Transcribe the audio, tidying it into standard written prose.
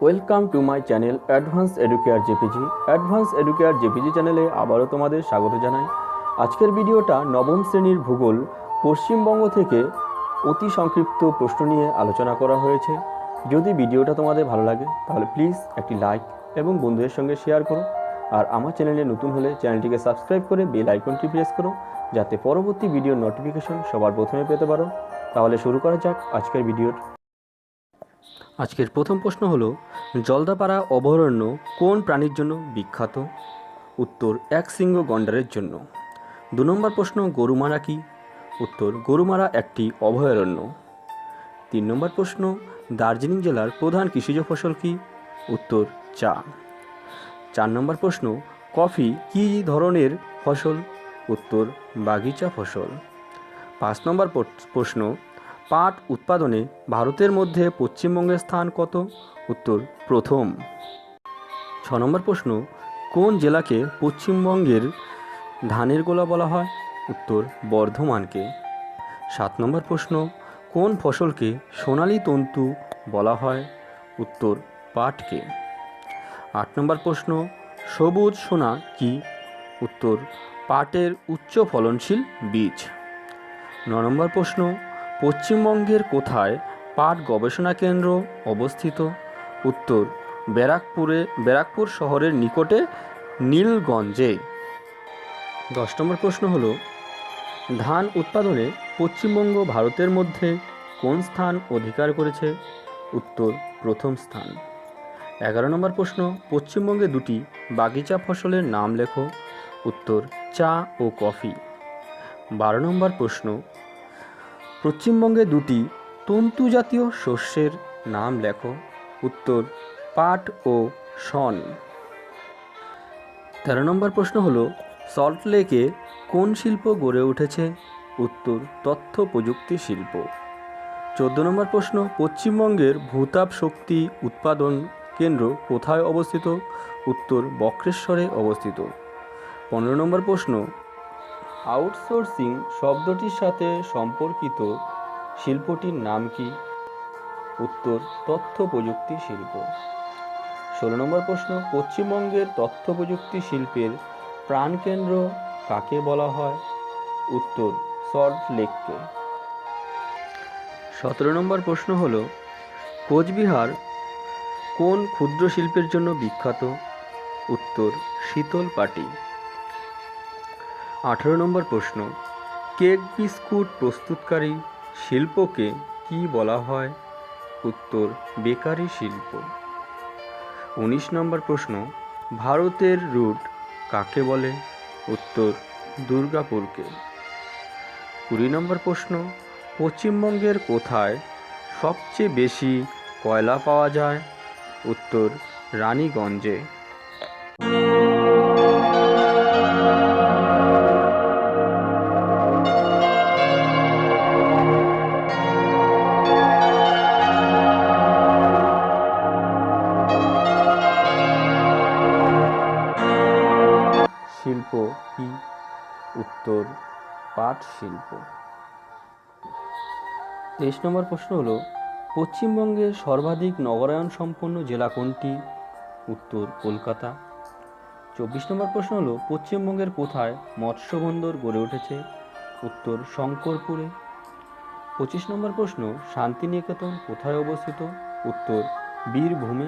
Welcome to my channel advance educare JPG. Advance educare JPG চ্যানেলে আবারও তোমাদের স্বাগত জানাই। আজকের ভিডিওটা নবম শ্রেণীর ভূগোল পশ্চিমবঙ্গ থেকে অতি সংক্ষিপ্ত প্রশ্ন নিয়ে আলোচনা করা হয়েছে। যদি ভিডিওটা তোমাদের ভালো লাগে তাহলে প্লিজ একটি লাইক এবং বন্ধুদের সঙ্গে শেয়ার করো। আর আমার চ্যানেলে নতুন হলে চ্যানেলটিকে সাবস্ক্রাইব করে বেল আইকনটি প্রেস করো, যাতে পরবর্তী ভিডিওর নোটিফিকেশন সবার প্রথমে পেতে পারো। তাহলে শুরু করা যাক আজকের ভিডিওর। আজকের প্রথম প্রশ্ন হলো, জলদাপাড়া অভয়ারণ্য কোন প্রাণীর জন্য বিখ্যাত? উত্তর, একশৃঙ্গ গন্ডারের জন্য। 2 নম্বর প্রশ্ন, গরুমারা কি? উত্তর, গরুমারা একটি অভয়ারণ্য। 3 নম্বর প্রশ্ন, দার্জিলিং জেলার প্রধান কৃষিজ ফসল কি? উত্তর, চা। 4 নম্বর প্রশ্ন, কফি কী ধরনের ফসল? উত্তর, বাগিচা ফসল। 5 নম্বর প্রশ্ন, পাট উৎপাদনে ভারতের মধ্যে পশ্চিমবঙ্গের স্থান কত? উত্তর, প্রথম। 6 নম্বর প্রশ্ন, কোন জেলাকে পশ্চিমবঙ্গের ধানের গোলা বলা হয়? উত্তর, বর্ধমানকে। 7 নম্বর প্রশ্ন, কোন ফসলকে সোনালী তন্তু বলা হয়? উত্তর, পাটকে। 8 নম্বর প্রশ্ন, সবুজ সোনা কি? উত্তর, পাটের উচ্চ ফলনশীল বীজ। 9 নম্বর প্রশ্ন, পশ্চিমবঙ্গের কোথায় পাট গবেষণা কেন্দ্র অবস্থিত? উত্তর, ব্যারাকপুর শহরের নিকটে নীলগঞ্জে। 10 নম্বর প্রশ্ন হলো, ধান উৎপাদনে পশ্চিমবঙ্গ ভারতের মধ্যে কোন স্থান অধিকার করেছে? উত্তর, প্রথম স্থান। 11 নম্বর প্রশ্ন, পশ্চিমবঙ্গে 2টি বাগিচা ফসলের নাম লেখো। উত্তর, চা ও কফি। 12 নম্বর প্রশ্ন, পশ্চিমবঙ্গে 2টি তন্তু জাতীয় শস্যের নাম লেখো। উত্তর, পাট ও শন। 13 নম্বর প্রশ্ন হলো, সল্টলেকে কোন শিল্প গড়ে উঠেছে? উত্তর, তথ্য প্রযুক্তি শিল্প। 14 নম্বর প্রশ্ন, পশ্চিমবঙ্গের ভূতাপ শক্তি উৎপাদন কেন্দ্র কোথায় অবস্থিত? উত্তর, বক্রেশ্বরে অবস্থিত। 15 নম্বর প্রশ্ন, আউটসোর্সিং শব্দটির সাথে সম্পর্কিত শিল্পটির নাম কি? উত্তর, তথ্য প্রযুক্তি শিল্প। 16 নম্বর প্রশ্ন, পশ্চিমবঙ্গের তথ্য প্রযুক্তি শিল্পের প্রাণকেন্দ্র কাকে বলা হয়? উত্তর, সল্টলেককে। 17 নম্বর প্রশ্ন হল, কোচবিহার কোন ক্ষুদ্র শিল্পের জন্য বিখ্যাত? উত্তর, শীতল পাটি। 18 নম্বর প্রশ্ন, কেক বিস্কুট প্রস্তুতকারী শিল্পকে কি বলা হয়? উত্তর, বেকারি শিল্প। 19 নম্বর প্রশ্ন, ভারতের রুট কাকে বলে? উত্তর, দুর্গাপুরকে। 20 নম্বর প্রশ্ন, পশ্চিমবঙ্গের কোথায় সবচেয়ে বেশি কয়লা পাওয়া যায়? উত্তর, রানীগঞ্জে। শিল্প কি? উত্তর, পাট শিল্প। 23 নম্বর প্রশ্ন হলো, পশ্চিমবঙ্গের সর্বাধিক নগরায়ন সম্পন্ন জেলা কোনটি? উত্তর, কলকাতা। 24 নম্বর প্রশ্ন হলো, পশ্চিমবঙ্গের কোথায় মৎস্য বন্দর গড়ে উঠেছে? উত্তর, শঙ্করপুরে। 25 নম্বর প্রশ্ন, শান্তিনিকেতন কোথায় অবস্থিত? উত্তর, বীরভূমে